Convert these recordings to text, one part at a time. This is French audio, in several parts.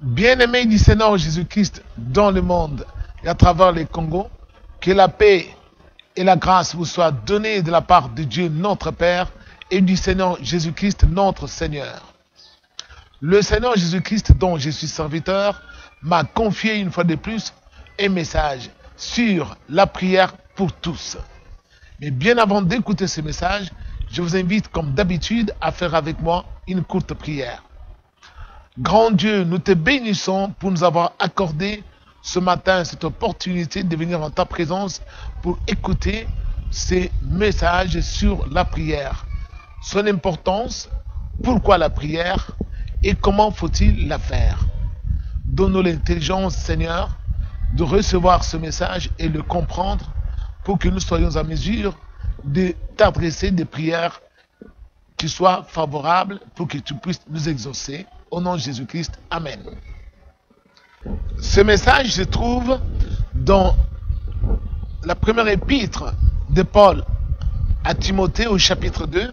Bien-aimés du Seigneur Jésus-Christ dans le monde et à travers les Congos, que la paix et la grâce vous soient données de la part de Dieu notre Père et du Seigneur Jésus-Christ notre Seigneur. Le Seigneur Jésus-Christ dont je suis serviteur m'a confié une fois de plus un message sur la prière pour tous. Mais bien avant d'écouter ce message, je vous invite comme d'habitude à faire avec moi une courte prière. Grand Dieu, nous te bénissons pour nous avoir accordé ce matin cette opportunité de venir en ta présence pour écouter ces messages sur la prière, son importance, pourquoi la prière et comment faut-il la faire. Donne-nous l'intelligence, Seigneur, de recevoir ce message et le comprendre pour que nous soyons en mesure de t'adresser des prières qui soient favorables pour que tu puisses nous exaucer. Au nom de Jésus-Christ, Amen. Ce message se trouve dans la première épître de Paul à Timothée au chapitre 2,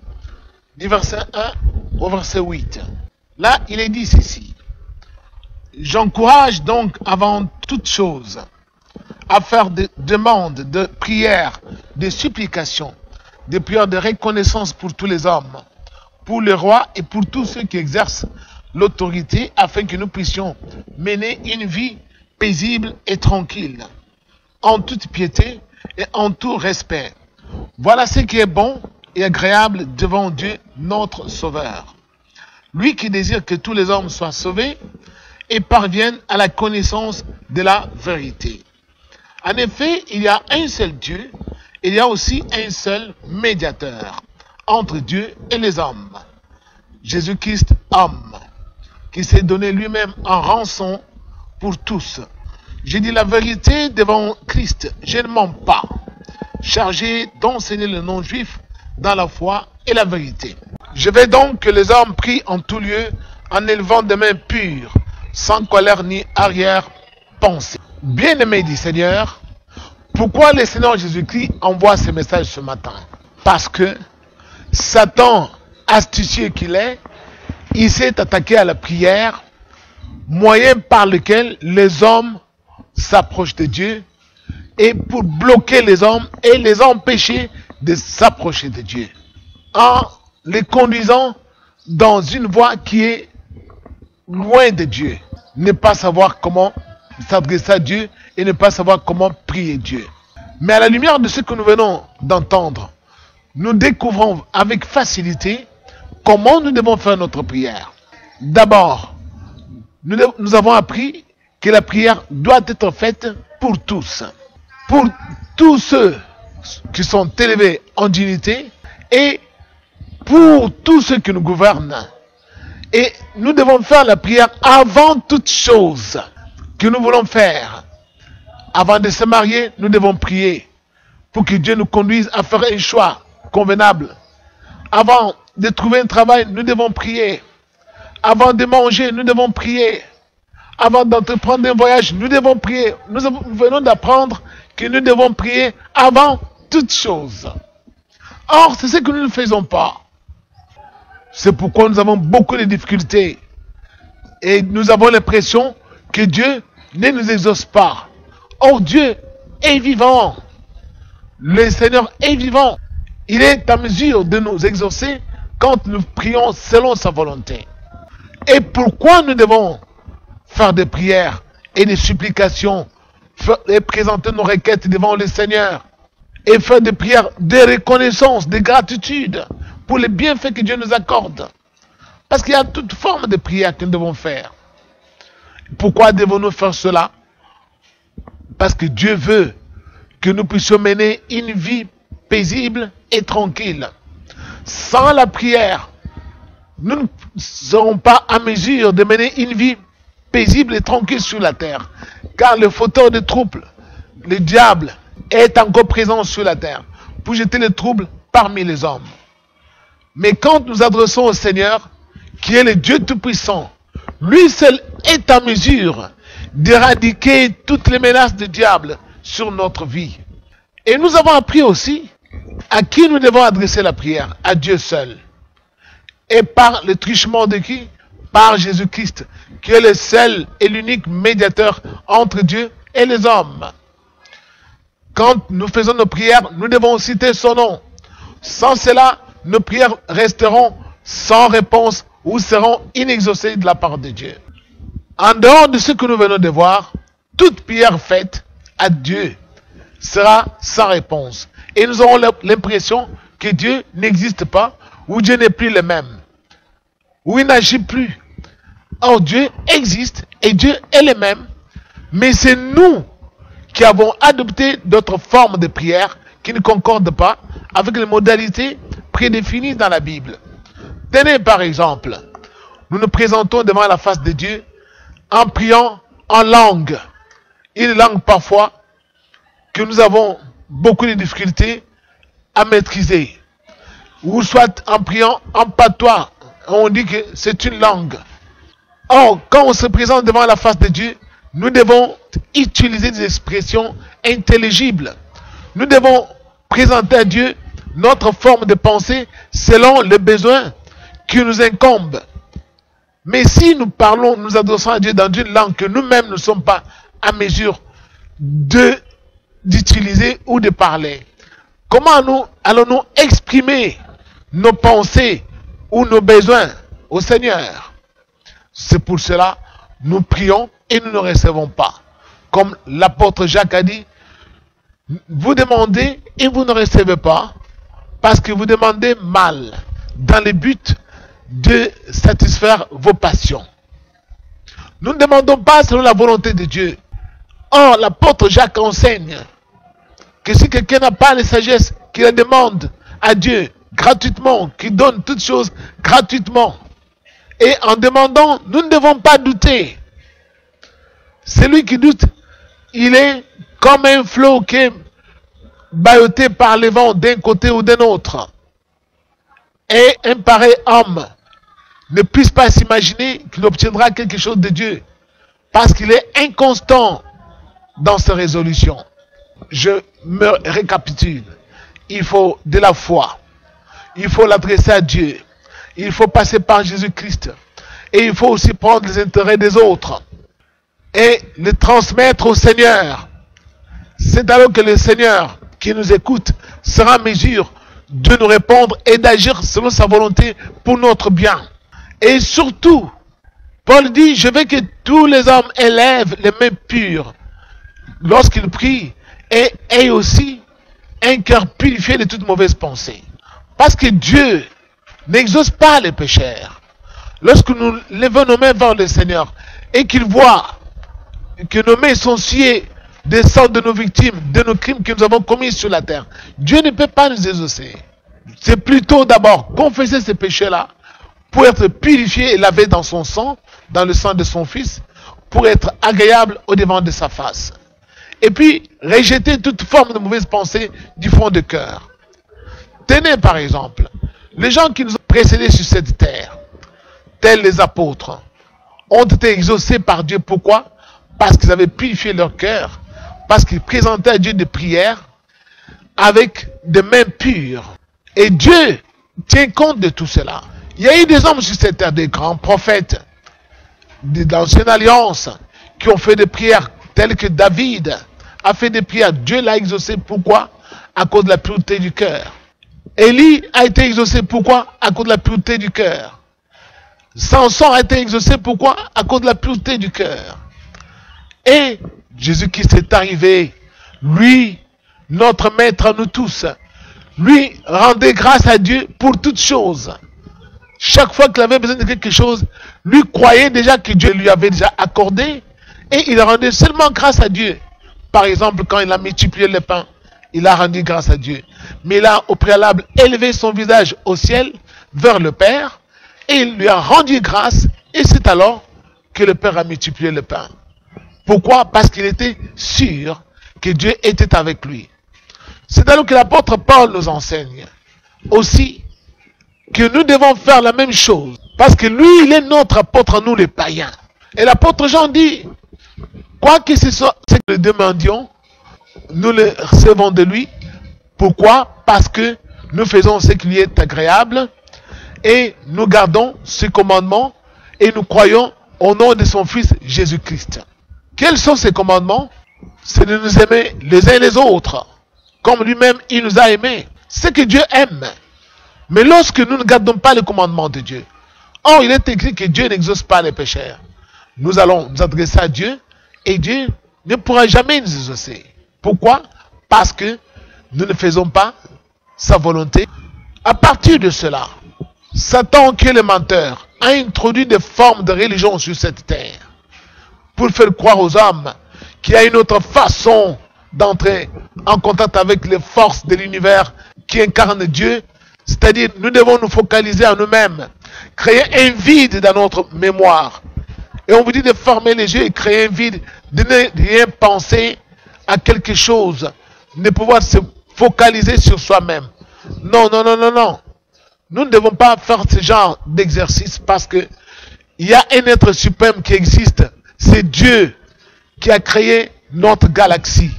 du verset 1 au verset 8. Là, il est dit ceci. J'encourage donc avant toute chose à faire des demandes de prières, de supplications, des prières de reconnaissance pour tous les hommes, pour le roi et pour tous ceux qui exercent l'autorité, afin que nous puissions mener une vie paisible et tranquille, en toute piété et en tout respect. Voilà ce qui est bon et agréable devant Dieu, notre Sauveur. Lui qui désire que tous les hommes soient sauvés et parviennent à la connaissance de la vérité. En effet, il y a un seul Dieu, et il y a aussi un seul médiateur entre Dieu et les hommes. Jésus-Christ, homme, qui s'est donné lui-même en rançon pour tous. J'ai dit la vérité devant Christ, je ne mens pas, chargé d'enseigner le non-juif dans la foi et la vérité. Je veux donc que les hommes prient en tout lieu en élevant des mains pures, sans colère ni arrière-pensée. Bien-aimés du Seigneur, pourquoi le Seigneur Jésus-Christ envoie ce message ce matin? Parce que Satan, astucieux qu'il est, il s'est attaqué à la prière, moyen par lequel les hommes s'approchent de Dieu, et pour bloquer les hommes et les empêcher de s'approcher de Dieu, en les conduisant dans une voie qui est loin de Dieu, ne pas savoir comment s'adresser à Dieu et ne pas savoir comment prier Dieu. Mais à la lumière de ce que nous venons d'entendre, nous découvrons avec facilité comment nous devons faire notre prière. D'abord, nous avons appris que la prière doit être faite pour tous ceux qui sont élevés en dignité et pour tous ceux qui nous gouvernent. Et nous devons faire la prière avant toute chose que nous voulons faire. Avant de se marier, nous devons prier pour que Dieu nous conduise à faire un choix convenable. Avant de trouver un travail, nous devons prier. Avant de manger, nous devons prier. Avant d'entreprendre un voyage, nous devons prier. Nous venons d'apprendre que nous devons prier avant toute chose. Or, c'est ce que nous ne faisons pas. C'est pourquoi nous avons beaucoup de difficultés. Et nous avons l'impression que Dieu ne nous exauce pas. Or, Dieu est vivant. Le Seigneur est vivant. Il est en mesure de nous exaucer quand nous prions selon sa volonté. Et pourquoi nous devons faire des prières et des supplications et présenter nos requêtes devant le Seigneur et faire des prières de reconnaissance, de gratitude pour les bienfaits que Dieu nous accorde? Parce qu'il y a toute forme de prière que nous devons faire. Pourquoi devons-nous faire cela? Parce que Dieu veut que nous puissions mener une vie paisible et tranquille. Sans la prière, nous ne serons pas en mesure de mener une vie paisible et tranquille sur la terre. Car le fauteur de troubles, le diable, est encore présent sur la terre pour jeter les troubles parmi les hommes. Mais quand nous adressons au Seigneur, qui est le Dieu Tout-Puissant, lui seul est en mesure d'éradiquer toutes les menaces du diable sur notre vie. Et nous avons appris aussi à qui nous devons adresser la prière, à Dieu seul. Et par le truchement de qui? par Jésus-Christ, qui est le seul et l'unique médiateur entre Dieu et les hommes. Quand nous faisons nos prières, nous devons citer son nom. Sans cela, nos prières resteront sans réponse ou seront inexaucées de la part de Dieu. En dehors de ce que nous venons de voir, toute prière faite à Dieu sera sans réponse. Et nous aurons l'impression que Dieu n'existe pas, ou Dieu n'est plus le même, ou il n'agit plus. Or, Dieu existe et Dieu est le même, mais c'est nous qui avons adopté d'autres formes de prière qui ne concordent pas avec les modalités prédéfinies dans la Bible. Tenez par exemple, nous nous présentons devant la face de Dieu en priant en langue, une langue parfois que nous avons beaucoup de difficultés à maîtriser, ou soit en priant en patois, on dit que c'est une langue. Or, quand on se présente devant la face de Dieu, nous devons utiliser des expressions intelligibles. Nous devons présenter à Dieu notre forme de pensée selon les besoins qui nous incombent. Mais si nous parlons, nous adressons à Dieu dans une langue que nous-mêmes ne sommes pas à mesure d'utiliser ou de parler, comment allons-nous exprimer nos pensées ou nos besoins au Seigneur? C'est pour cela nous prions et nous ne recevons pas. Comme l'apôtre Jacques a dit, vous demandez et vous ne recevez pas parce que vous demandez mal dans le but de satisfaire vos passions. Nous ne demandons pas selon la volonté de Dieu. Or, l'apôtre Jacques enseigne que si quelqu'un n'a pas la sagesse, qu'il la demande à Dieu gratuitement, qu'il donne toutes choses gratuitement. Et en demandant, nous ne devons pas douter. Celui qui doute, il est comme un flot qui est ballotté par les vents d'un côté ou d'un autre. Et un pareil homme ne puisse pas s'imaginer qu'il obtiendra quelque chose de Dieu, parce qu'il est inconstant dans ses résolutions. Je me récapitule. Il faut de la foi. Il faut l'adresser à Dieu. Il faut passer par Jésus-Christ. Et il faut aussi prendre les intérêts des autres et les transmettre au Seigneur. C'est alors que le Seigneur qui nous écoute sera en mesure de nous répondre et d'agir selon sa volonté pour notre bien. Et surtout, Paul dit, je veux que tous les hommes élèvent les mains pures lorsqu'ils prient et aient aussi un cœur purifié de toute mauvaise pensée. Parce que Dieu n'exauce pas les pécheurs. Lorsque nous levons nos mains vers le Seigneur et qu'il voit que nos mains sont sciées des sortes de nos victimes, de nos crimes que nous avons commis sur la terre, Dieu ne peut pas nous exaucer. C'est plutôt d'abord confesser ces péchés-là pour être purifié et lavé dans son sang, dans le sang de son Fils, pour être agréable au devant de sa face. Et puis, rejeter toute forme de mauvaise pensée du fond du cœur. Tenez par exemple, les gens qui nous ont précédés sur cette terre, tels les apôtres, ont été exaucés par Dieu. Pourquoi? Parce qu'ils avaient purifié leur cœur, parce qu'ils présentaient à Dieu des prières avec des mains pures. Et Dieu tient compte de tout cela. Il y a eu des hommes sur cette terre, des grands prophètes de l'ancienne alliance, qui ont fait des prières telles que David a fait des prières. Dieu l'a exaucé. Pourquoi? À cause de la pureté du cœur. Élie a été exaucé. Pourquoi? À cause de la pureté du cœur. Samson a été exaucé. Pourquoi? À cause de la pureté du cœur. Et Jésus-Christ est arrivé. Lui, notre maître à nous tous. Lui rendait grâce à Dieu pour toutes choses. Chaque fois qu'il avait besoin de quelque chose, lui croyait déjà que Dieu lui avait déjà accordé. Et il rendait seulement grâce à Dieu. Par exemple, quand il a multiplié le pain, il a rendu grâce à Dieu. Mais il a au préalable élevé son visage au ciel, vers le Père, et il lui a rendu grâce, et c'est alors que le Père a multiplié le pain. Pourquoi? Parce qu'il était sûr que Dieu était avec lui. C'est alors que l'apôtre Paul nous enseigne aussi que nous devons faire la même chose. Parce que lui, il est notre apôtre à nous les païens. Et l'apôtre Jean dit, quoi que ce soit ce que nous demandions, nous le recevons de lui. Pourquoi? Parce que nous faisons ce qui lui est agréable et nous gardons ses commandements et nous croyons au nom de son Fils Jésus-Christ. Quels sont ces commandements? C'est de nous aimer les uns les autres, comme lui-même il nous a aimés. C'est que Dieu aime. Mais lorsque nous ne gardons pas les commandements de Dieu, or il est écrit que Dieu n'exauce pas les pécheurs, nous allons nous adresser à Dieu et Dieu ne pourra jamais nous exaucer. Pourquoi? Parce que nous ne faisons pas sa volonté. À partir de cela, Satan, qui est le menteur, a introduit des formes de religion sur cette terre pour faire croire aux hommes qu'il y a une autre façon d'entrer en contact avec les forces de l'univers qui incarnent Dieu. C'est-à-dire, nous devons nous focaliser en nous-mêmes, créer un vide dans notre mémoire. Et on vous dit de fermer les yeux et créer un vide, de ne rien penser à quelque chose, de pouvoir se focaliser sur soi-même. Non, non, non, non, non. Nous ne devons pas faire ce genre d'exercice parce que il y a un être suprême qui existe. C'est Dieu qui a créé notre galaxie.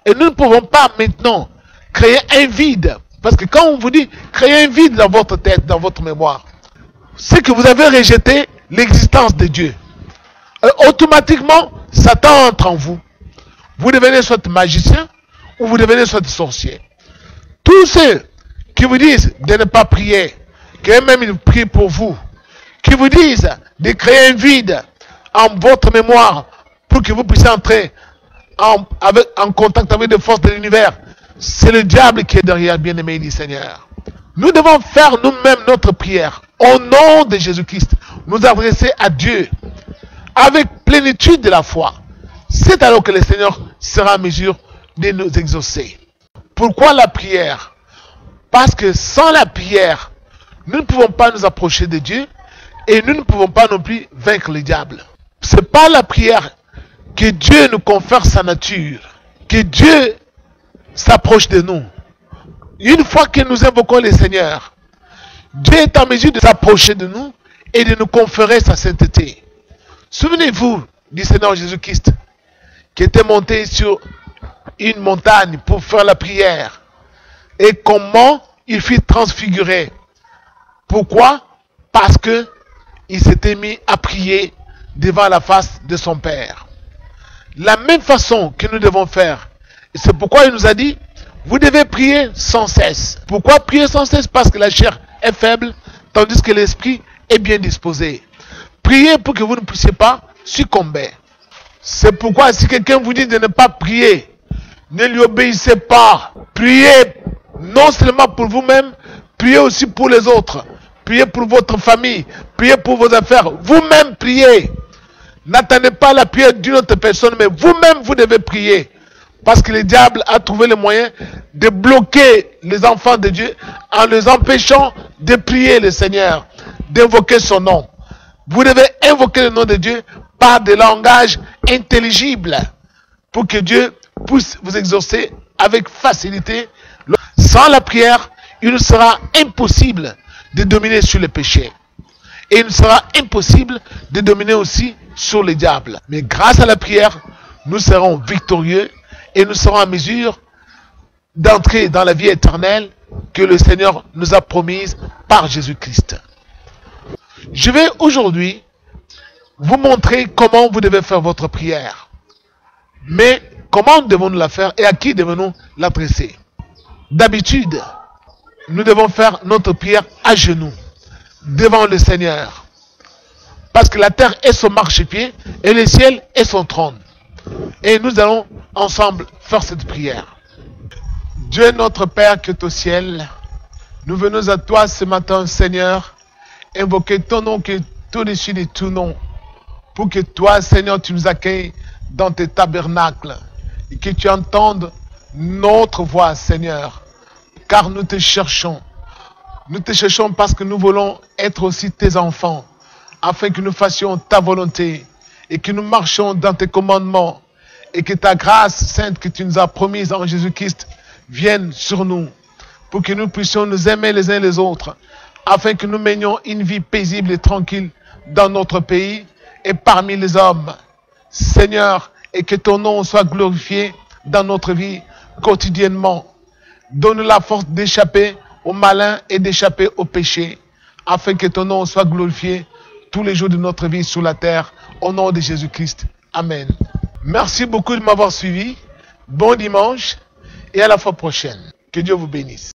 Et nous ne pouvons pas maintenant créer un vide. Parce que quand on vous dit créer un vide dans votre tête, dans votre mémoire, c'est que vous avez rejeté l'existence de Dieu. Automatiquement, Satan entre en vous. Vous devenez soit magicien ou vous devenez soit sorcier. Tous ceux qui vous disent de ne pas prier, qu'eux-mêmes ils prient pour vous, qui vous disent de créer un vide en votre mémoire pour que vous puissiez entrer en contact avec les forces de l'univers, c'est le diable qui est derrière, bien-aimé du Seigneur. Nous devons faire nous-mêmes notre prière au nom de Jésus-Christ, nous adresser à Dieu avec plénitude de la foi. C'est alors que le Seigneur sera en mesure de nous exaucer. Pourquoi la prière? Parce que sans la prière, nous ne pouvons pas nous approcher de Dieu et nous ne pouvons pas non plus vaincre le diable. C'est par la prière que Dieu nous confère sa nature, que Dieu s'approche de nous. Une fois que nous invoquons le Seigneur, Dieu est en mesure de s'approcher de nous et de nous conférer sa sainteté. Souvenez-vous du Seigneur Jésus-Christ qui était monté sur une montagne pour faire la prière et comment il fut transfiguré. Pourquoi? Parce que il s'était mis à prier devant la face de son Père. La même façon que nous devons faire. Et c'est pourquoi il nous a dit, vous devez prier sans cesse. Pourquoi prier sans cesse? Parce que la chair est faible, tandis que l'esprit est bien disposé. Priez pour que vous ne puissiez pas succomber. C'est pourquoi si quelqu'un vous dit de ne pas prier, ne lui obéissez pas. Priez non seulement pour vous-même, priez aussi pour les autres. Priez pour votre famille, priez pour vos affaires. Vous-même priez. N'attendez pas la prière d'une autre personne, mais vous-même vous devez prier. Parce que le diable a trouvé le moyen de bloquer les enfants de Dieu en les empêchant de prier le Seigneur, d'invoquer son nom. Vous devez invoquer le nom de Dieu par des langages intelligibles pour que Dieu puisse vous exaucer avec facilité. Sans la prière, il nous sera impossible de dominer sur le péché. Et il nous sera impossible de dominer aussi sur le diable. Mais grâce à la prière, nous serons victorieux et nous serons en mesure d'entrer dans la vie éternelle que le Seigneur nous a promise par Jésus-Christ. Je vais aujourd'hui vous montrer comment vous devez faire votre prière. Mais comment devons-nous la faire et à qui devons-nous l'adresser? D'habitude, nous devons faire notre prière à genoux, devant le Seigneur. Parce que la terre est son marchepied et le ciel est son trône. Et nous allons ensemble faire cette prière. Dieu notre Père qui est au ciel, nous venons à toi ce matin, Seigneur, invoquer ton nom qui est au-dessus de tout nom, pour que toi, Seigneur, tu nous accueilles dans tes tabernacles et que tu entendes notre voix, Seigneur, car nous te cherchons. Nous te cherchons parce que nous voulons être aussi tes enfants, afin que nous fassions ta volonté et que nous marchions dans tes commandements et que ta grâce sainte que tu nous as promise en Jésus-Christ vienne sur nous pour que nous puissions nous aimer les uns les autres afin que nous menions une vie paisible et tranquille dans notre pays et parmi les hommes. Seigneur, et que ton nom soit glorifié dans notre vie quotidiennement. Donne la force d'échapper au malin et d'échapper au péché afin que ton nom soit glorifié tous les jours de notre vie sur la terre. Au nom de Jésus-Christ. Amen. Merci beaucoup de m'avoir suivi. Bon dimanche et à la fois prochaine. Que Dieu vous bénisse.